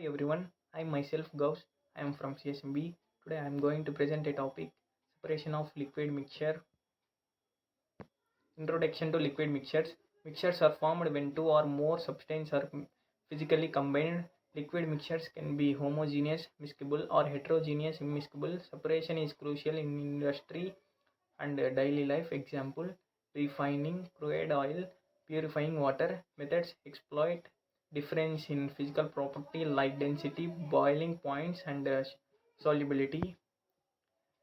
everyone, I myself Gauss. I am from CSMB. Today I am going to present a topic separation of liquid mixture. Introduction to liquid mixtures. Mixtures are formed when two or more substances are physically combined. Liquid mixtures can be homogeneous, miscible, or heterogeneous, immiscible. Separation is crucial in industry and daily life. Example: refining crude oil, purifying water. Methods exploit difference in physical property like density, boiling points, and solubility.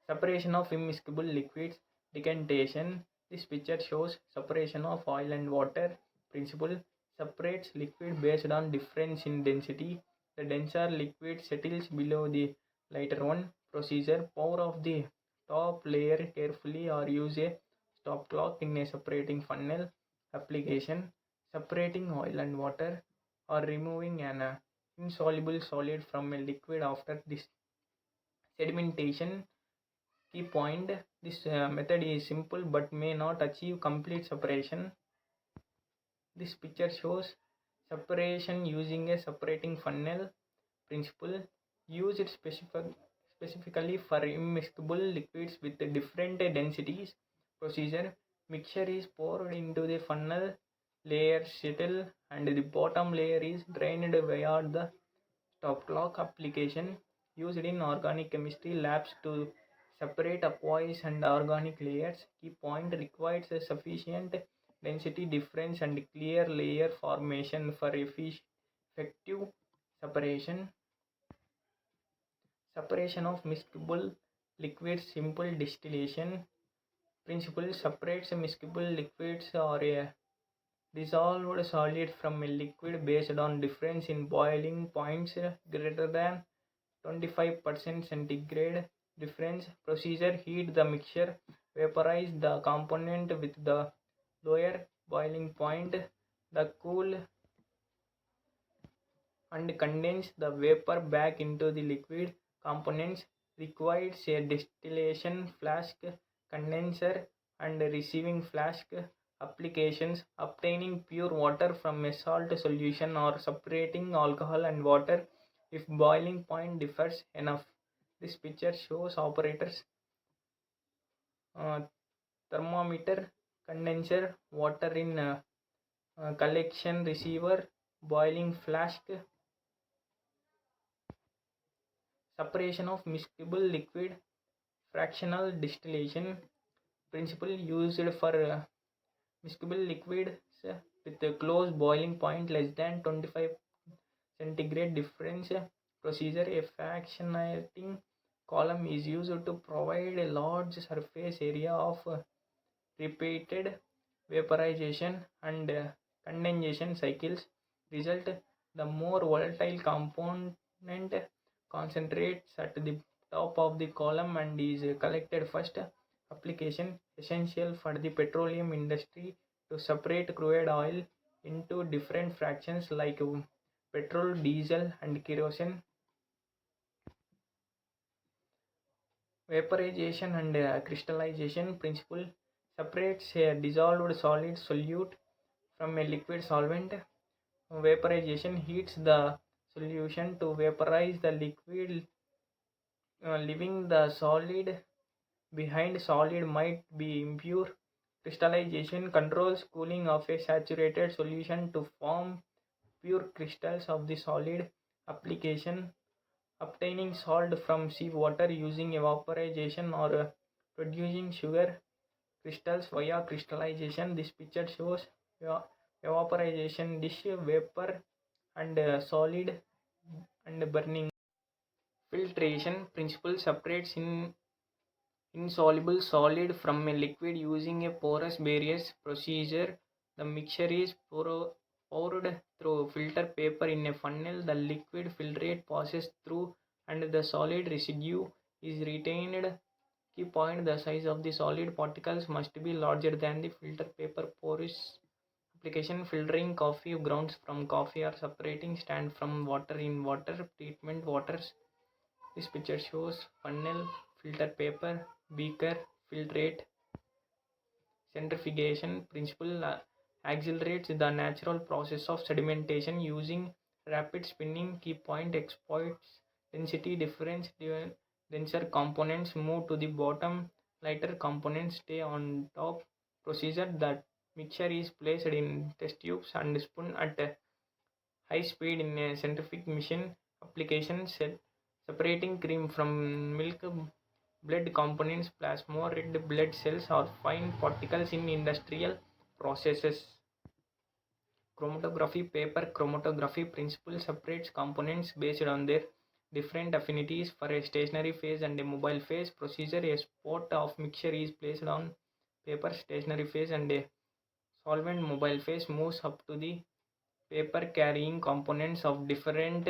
Separation of immiscible liquids. Decantation. This picture shows separation of oil and water. Principle: separates liquid based on difference in density. The denser liquid settles below the lighter one. Procedure: pour off the top layer carefully or use a stop clock in a separating funnel. Application: separating oil and water or removing an insoluble solid from a liquid after this sedimentation. Key point: this method is simple but may not achieve complete separation. This picture shows separation using a separating funnel. Principle: used specifically for immiscible liquids with different densities. Procedure: mixture is poured into the funnel, layers settle, and the bottom layer is drained via the stop clock. Application: used in organic chemistry labs to separate aqueous and organic layers. Key point: requires a sufficient density difference and clear layer formation for effective separation. Separation of miscible liquids. Simple distillation. Principle: separates miscible liquids or a dissolved solid from a liquid based on difference in boiling points greater than 25% centigrade. Difference. Procedure: heat the mixture, vaporize the component with the lower boiling point, the cool and condense the vapor back into the liquid components. Requires a distillation flask, condenser, and receiving flask. Applications: obtaining pure water from a salt solution or separating alcohol and water if boiling point differs enough. This picture shows operators: uh, thermometer, condenser, water in collection receiver, boiling flask. Separation of miscible liquid. Fractional distillation. Principle: used for miscible liquids with a close boiling point less than 25 centigrade difference. Procedure: a fractionating column is used to provide a large surface area of repeated vaporization and condensation cycles. Result: the more volatile component concentrates at the top of the column and is collected first. Application: essential for the petroleum industry to separate crude oil into different fractions like petrol, diesel, and kerosene. Vaporization and crystallization. Principle: separates a dissolved solid solute from a liquid solvent. Vaporization: heats the solution to vaporize the liquid, leaving the solid behind. Solid might be impure. Crystallization: controls cooling of a saturated solution to form pure crystals of the solid. Application: obtaining salt from seawater using evaporization or producing sugar crystals via crystallization. This picture shows evaporization dish, vapor, and solid and burning. Filtration. Principle: separates insoluble solid from a liquid using a porous barriers. Procedure: the mixture is poured through filter paper in a funnel. The liquid filtrate passes through and the solid residue is retained. Key point: the size of the solid particles must be larger than the filter paper pores. Application: filtering coffee grounds from coffee or separating stand from water in water treatment waters. This picture shows funnel, filter paper, beaker, filtrate. Centrifugation. Principle: accelerates the natural process of sedimentation using rapid spinning key point exploits density difference. Denser components move to the bottom, lighter components stay on top. Procedure: that mixture is placed in test tubes and spun at a high speed in a centrifuge machine. Application: separating cream from milk. Blood components, plasma, red blood cells, or fine particles in industrial processes. Chromatography: paper chromatography principle separates components based on their different affinities for a stationary phase and a mobile phase. Procedure: a spot of mixture is placed on paper stationary phase and a solvent mobile phase moves up to the paper carrying components of different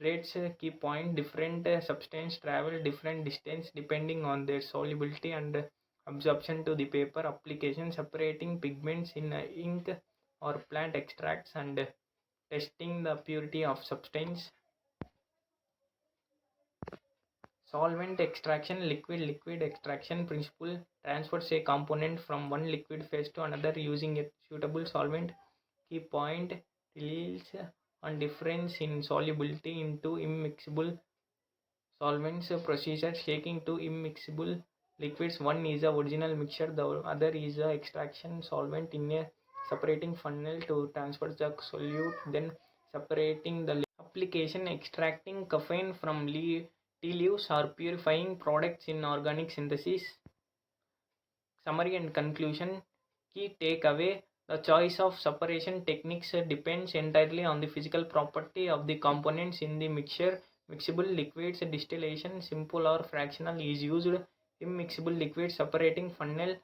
rates. Key point: different substances travel different distance depending on their solubility and absorption to the paper. Application: separating pigments in ink or plant extracts and testing the purity of substance. Solvent extraction: liquid extraction principle transfers a component from one liquid phase to another using a suitable solvent. Key point: relies on difference in solubility into immiscible solvents. Procedure: shaking two immiscible liquids. One is the original mixture, the other is the extraction solvent in a separating funnel to transfer the solute, then separating the application: extracting caffeine from tea leaves or purifying products in organic synthesis. Summary and conclusion. Key takeaway: the choice of separation techniques depends entirely on the physical property of the components in the mixture. Mixable liquids: distillation, simple or fractional, is used. Immiscible liquids: separating funnel,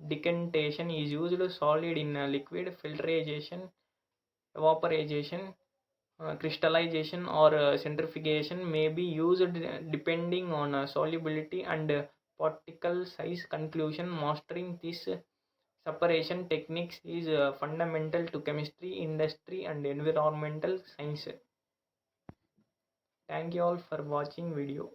decantation is used. Solid in liquid: filtration, evaporation, crystallization, or centrifugation may be used depending on solubility and particle size. Conclusion: mastering these separation techniques is fundamental to chemistry, industry, and environmental science. Thank you all for watching video.